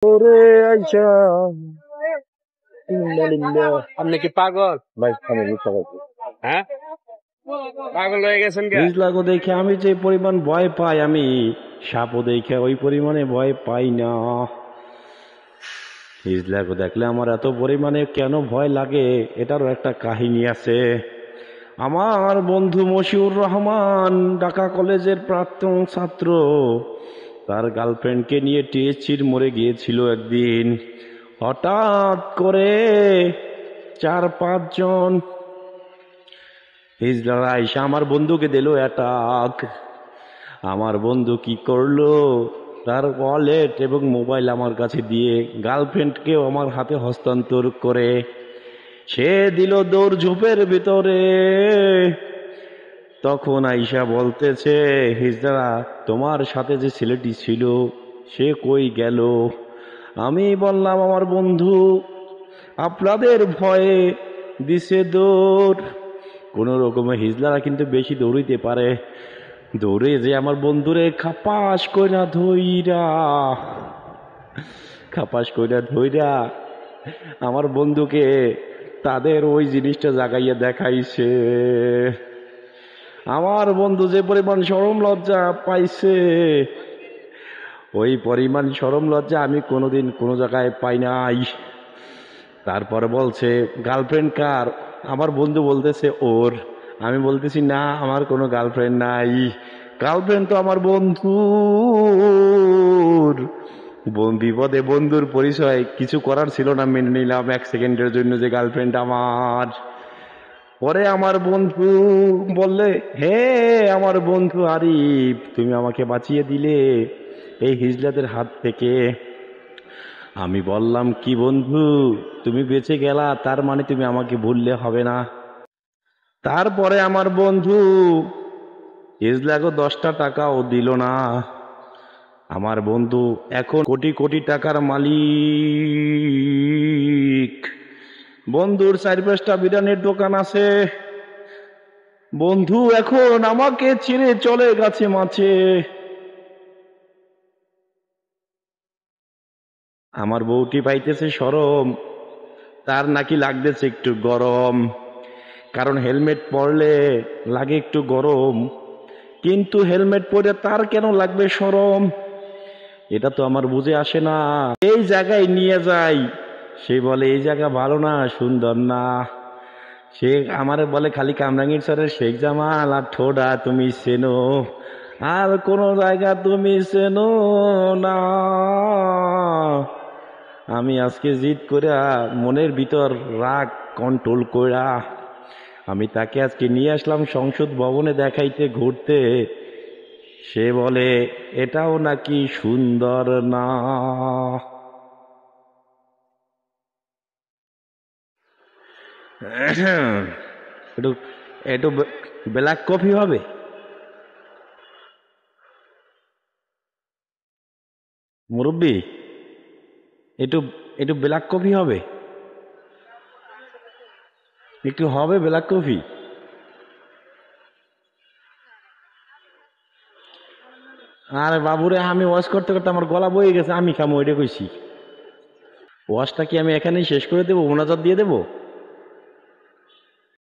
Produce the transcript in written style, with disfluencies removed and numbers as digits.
ওরে আইসা ইন্নালিল্লাহ। আপনি কি পাগল? ভাই আমি মিথ্যা বলছি। হ্যাঁ, পাগল হয়ে গেছেন কে? হিজলাকে দেখে আমি যে পরিমাণ ভয় পাই, আমি সাপও দেখে ওই পরিমাণে ভয় পাই না। হিজলাকে দেখলে আমার এত পরিমাণে কেন ভয় লাগে, এটারও একটা কাহিনী আছে। আমার বন্ধু মশিউর রহমান ঢাকা কলেজের প্রাক্তন ছাত্র, তার গার্লফ্রেন্ডকে নিয়ে টিএসসির মোড়ে গিয়েছিল একদিন। হঠাৎ করে 4-5 জন হিজড়ারা এসে আমার বন্ধুকে দিল অ্যাটাক। আমার বন্ধু কি করলো, তার ওয়ালেট এবং মোবাইল আমার কাছে দিয়ে গার্লফ্রেন্ডকেও আমার হাতে হস্তান্তর করে সে দিল দৌড় ঝোপের ভিতরে। তখন আইসা বলতেছে, হিজড়া তোমার সাথে যে ছেলেটি ছিল সে কই গেল? আমি বললাম আমার বন্ধু আপনাদের ভয়ে দিছে দৌড়। কোনো রকমে হিজলারা কিন্তু বেশি দৌড়িতে পারে, দৌড়ে যে আমার বন্ধুরে খাপাস কইরা ধইরা আমার বন্ধুকে তাদের ওই জিনিসটা জাগাইয়া দেখাইছে। আমার বন্ধু যে পরিমাণ শরম লজ্জা পাইছে, ওই পরিমাণ শরম লজ্জা আমি কোনোদিন কোনো জায়গায় পাই নাই। তারপরে বলছে গার্লফ্রেন্ড কার? আমার বন্ধু বলতেছে ওর। আমি বলতেছি না, আমার কোনো গার্লফ্রেন্ড নাই। গার্লফ্রেন্ড তো আমার বন্ধুর। বিপদে বন্ধুর পরিচয় কিছু করার ছিল না, মেনে নিলাম 1 সেকেন্ডের জন্য যে গার্লফ্রেন্ড আমার। পরে আমার বন্ধু বললে, হে আমার বন্ধু আরিফ, তুমি আমাকে বাঁচিয়ে দিলে এই হিজলাদের হাত থেকে। আমি বললাম কি বন্ধু, তুমি বেঁচে গেলা তার মানে তুমি আমাকে ভুললে হবে না। তারপরে আমার বন্ধু হিজলাকে 10টা টাকাও দিল না। আমার বন্ধু এখন কোটি কোটি টাকার মালিক। বন্ধুর 4-5টা বিরিয়ানির দোকান আছে। বন্ধু এখন আমাকে ছেড়ে চলে গেছে মাছে। আমার বউটি পাইতেছে শরম, তার নাকি লাগতেছে একটু গরম, কারণ হেলমেট পরলে লাগে একটু গরম। কিন্তু হেলমেট পরে তার কেন লাগবে শরম, এটা তো আমার বুঝে আসে না। এই জায়গায় নিয়ে যাই, সে বলে এই জায়গা ভালো না, সুন্দর না। সে আমারে বলে খালি কামরাঙ্গীর স্যারের শেখ জামাল আর ঠোডা তুমি চেনো, আর কোন জায়গা তুমি চেনো না। আমি আজকে জিদ কইরা মনের ভিতর রাগ কন্ট্রোল কইরা আমি তাকে আজকে নিয়ে আসলাম সংসদ ভবনে দেখাইতে, ঘুরতে। সে বলে এটাও নাকি সুন্দর না। একটু একটু ব্ল্যাক কফি হবে? মুরব্বি একটু একটু ব্ল্যাক কফি হবে? একটু হবে ব্ল্যাক কফি? আরে বাবুরে, আমি ওয়াশ করতে করতে আমার গলা বয়ে গেছে, আমি খামো এটা কইছি। ওয়াশটা কি আমি এখানেই শেষ করে দেবো, মোনাজাত দিয়ে দেবো?